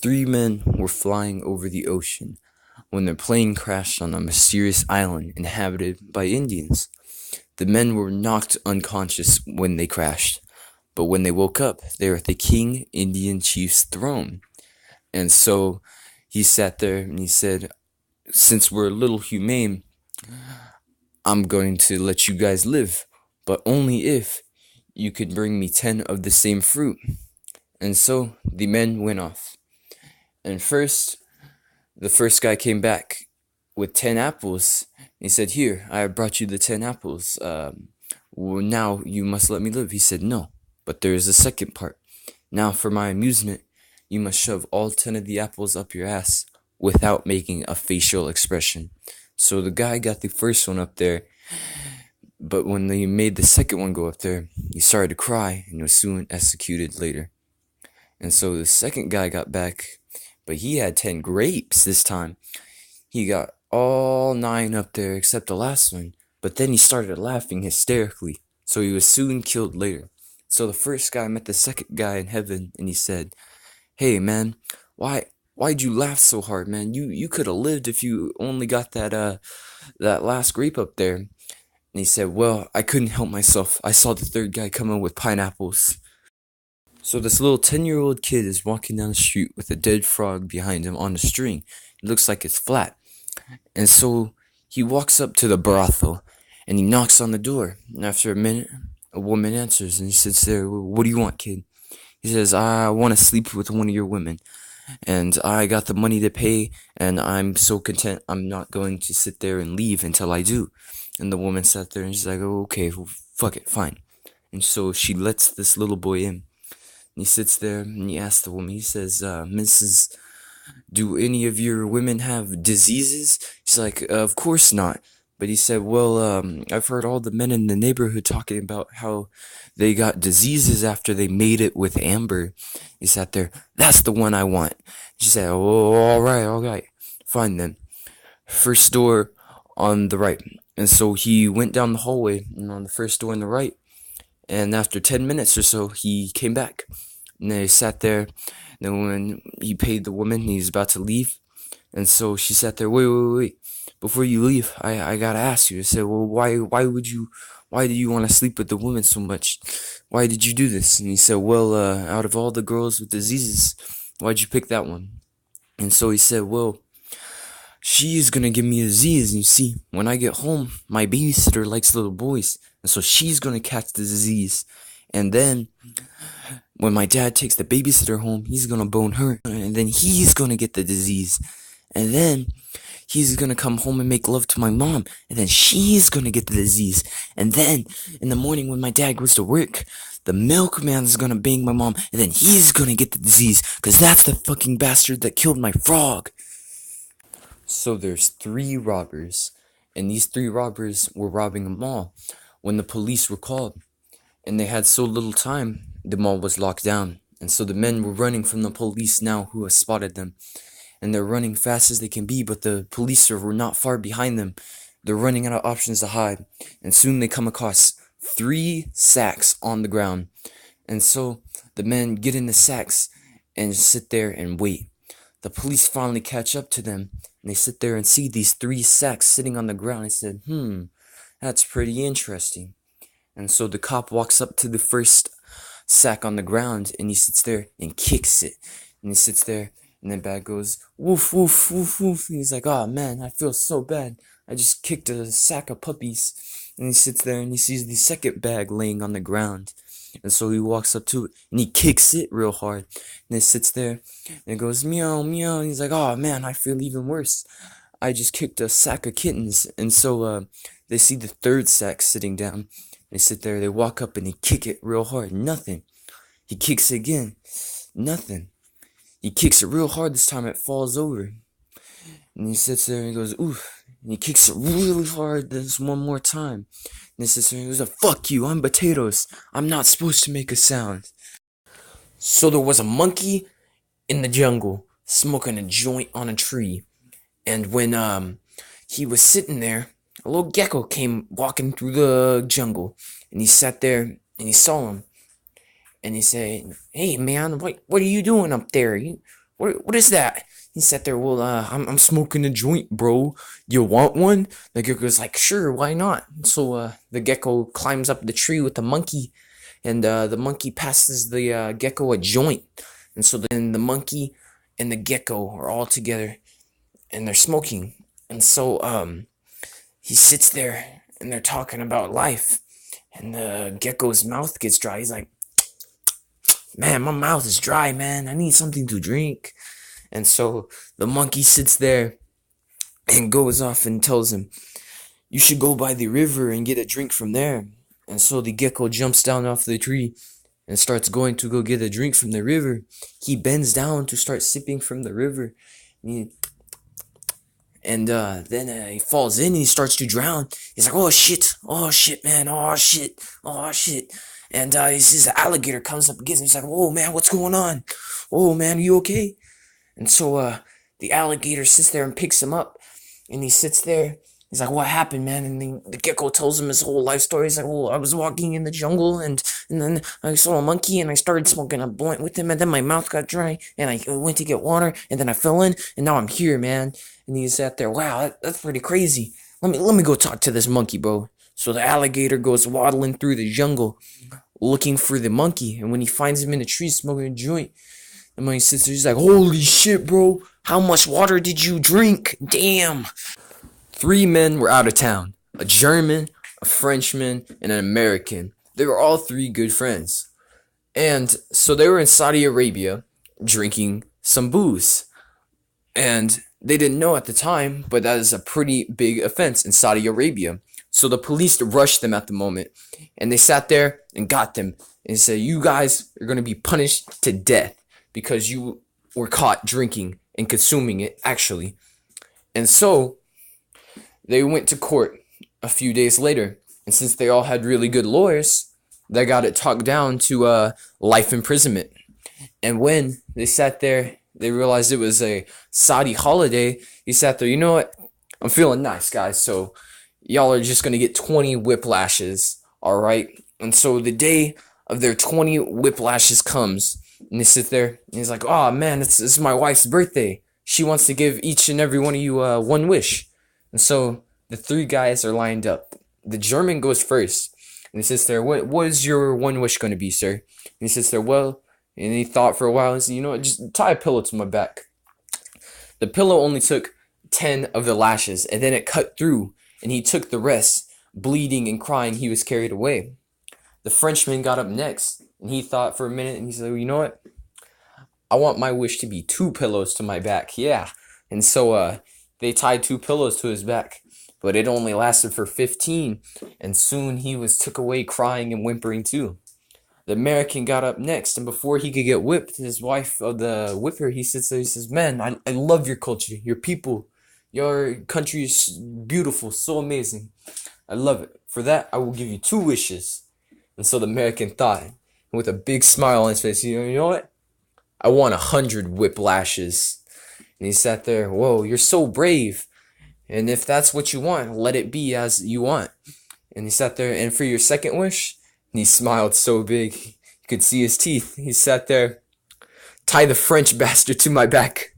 Three men were flying over the ocean when their plane crashed on a mysterious island inhabited by Indians. The men were knocked unconscious when they crashed, but when they woke up, they were at the King Indian chief's throne. And so he sat there and he said, "Since we're a little humane, I'm going to let you guys live, but only if you could bring me 10 of the same fruit." And so the men went off. And the first guy came back with 10 apples. He said, "Here, I brought you the 10 apples. Now you must let me live." He said, "No, but there is a second part. Now, for my amusement, you must shove all 10 of the apples up your ass without making a facial expression." So the guy got the first one up there, but when they made the second one go up there, he started to cry and was soon executed later. And so the second guy got back, but he had 10 grapes this time. He got all 9 up there except the last one, but then he started laughing hysterically, so he was soon killed later. So the first guy met the second guy in heaven, and he said, "Hey man, why'd you laugh so hard, man? You could have lived if you only got that last grape up there." And he said, "Well, I couldn't help myself. I saw the third guy come in with pineapples." So this little 10-year-old kid is walking down the street with a dead frog behind him on a string. It looks like it's flat. And so he walks up to the brothel and he knocks on the door. And after a minute, a woman answers and he sits there, "What do you want, kid?" He says, "I want to sleep with one of your women. And I got the money to pay, and I'm so content I'm not going to sit there and leave until I do." And the woman sat there and she's like, "Oh, okay, well, fuck it, fine." And so she lets this little boy in. And he sits there and he asks the woman, he says, "Mrs., do any of your women have diseases?" She's like, "Of course not." But he said, "Well, I've heard all the men in the neighborhood talking about how they got diseases after they made it with Amber." He sat there, "That's the one I want." She said, "Oh, all right, fine then. First door on the right." And so he went down the hallway and on the first door on the right. And after 10 minutes or so, he came back. And they sat there. Then when he paid the woman, he was about to leave. And so she sat there, wait. Before you leave, I gotta ask you." I said, "Well, why do you want to sleep with the woman so much? Why did you do this?" And he said, "Well, out of all the girls with diseases, why'd you pick that one?" And so he said, "Well, she's gonna give me a disease. And you see, when I get home, my babysitter likes little boys. And so she's gonna catch the disease. And then, when my dad takes the babysitter home, he's gonna bone her. And then he's gonna get the disease. And then, he's gonna come home and make love to my mom. And then she's gonna get the disease. And then, in the morning when my dad goes to work, the milkman's gonna bang my mom. And then he's gonna get the disease. Cause that's the fucking bastard that killed my frog." So there's 3 robbers, and these 3 robbers were robbing a mall when the police were called, and they had so little time, the mall was locked down, and so the men were running from the police now who has spotted them, and they're running fast as they can be, but the police were not far behind them. They're running out of options to hide, and soon they come across 3 sacks on the ground, and so the men get in the sacks and sit there and wait. The police finally catch up to them, and they sit there and see these 3 sacks sitting on the ground. They said, that's pretty interesting." And so the cop walks up to the first sack on the ground, and he sits there and kicks it. And he sits there, and the bag goes, "Woof, woof, woof, woof." And he's like, "Oh man, I feel so bad. I just kicked a sack of puppies." And he sits there, and he sees the second bag laying on the ground. And so he walks up to it, and he kicks it real hard. And it sits there, and it goes, "Meow, meow." And he's like, "Oh man, I feel even worse. I just kicked a sack of kittens." And so they see the third sack sitting down. They sit there, they walk up, and they kick it real hard. Nothing. He kicks it again. Nothing. He kicks it real hard this time, it falls over. And he sits there and he goes, "Oof." And he kicks it really hard this one more time. And he sits there and he goes, "Fuck you, I'm potatoes. I'm not supposed to make a sound." So there was a monkey in the jungle smoking a joint on a tree. And when he was sitting there, a little gecko came walking through the jungle. And he sat there and he saw him. And he said, "Hey man, what are you doing up there? what is that? He sat there, well, I'm smoking a joint, bro. You want one? The gecko's like, sure, why not? So, the gecko climbs up the tree with the monkey, and, the monkey passes the, gecko a joint. And so then the monkey and the gecko are all together, and they're smoking. And so, he sits there, and they're talking about life. And the gecko's mouth gets dry. He's like, man, my mouth is dry, man. I need something to drink. And so the monkey sits there and goes off and tells him, you should go by the river and get a drink from there. And so the gecko jumps down off the tree and starts going to go get a drink from the river. He bends down to start sipping from the river. And then he falls in and he starts to drown. He's like, oh shit, man, oh shit. And he sees the alligator comes up against him. He's like, whoa, man, what's going on? Oh, man, are you okay? And so the alligator sits there and picks him up. And he sits there. He's like, what happened, man? And the gecko tells him his whole life story. He's like, well, I was walking in the jungle, and then I saw a monkey, and I started smoking a blunt with him, and then my mouth got dry, and I went to get water, and then I fell in, and now I'm here, man. And he sat there, wow, that's pretty crazy. Let me go talk to this monkey, bro. So the alligator goes waddling through the jungle, looking for the monkey, and when he finds him in a tree smoking a joint, the monkey sits there, he's like, holy shit, bro, how much water did you drink? Damn. 3 men were out of town, a German, a Frenchman, and an American. They were all 3 good friends. And so they were in Saudi Arabia drinking some booze. And they didn't know at the time, but that is a pretty big offense in Saudi Arabia. So the police rushed them at the moment, and they sat there and got them and said, you guys are going to be punished to death because you were caught drinking and consuming it, actually. And so they went to court a few days later, and since they all had really good lawyers, they got it talked down to life imprisonment. And when they sat there, they realized it was a Saudi holiday. He sat there, you know what? I'm feeling nice, guys, so y'all are just going to get 20 whiplashes, all right? And so the day of their 20 whiplashes comes, and they sit there, and he's like, oh, man, it's my wife's birthday. She wants to give each and every one of you one wish. And so the 3 guys are lined up. The German goes first, and he sits there, what is your one wish going to be, sir? And he sits there, well, and he thought for a while, and said, you know what, just tie a pillow to my back. The pillow only took 10 of the lashes, and then it cut through, and he took the rest. Bleeding and crying, he was carried away. The Frenchman got up next, and he thought for a minute, and he said, well, you know what, I want my wish to be 2 pillows to my back, yeah. And so they tied 2 pillows to his back, but it only lasted for 15, and soon he was took away crying and whimpering too. The American got up next, and before he could get whipped, his wife, the whipper, he sits there, he says, man, I love your culture, your people, your country is beautiful, so amazing. I love it. For that, I will give you 2 wishes. And so the American thought, with a big smile on his face, you know what? I want 100 whiplashes. And he sat there, whoa, you're so brave. And if that's what you want, let it be as you want. And he sat there, and for your second wish, and he smiled so big, you could see his teeth. He sat there, tie the French bastard to my back.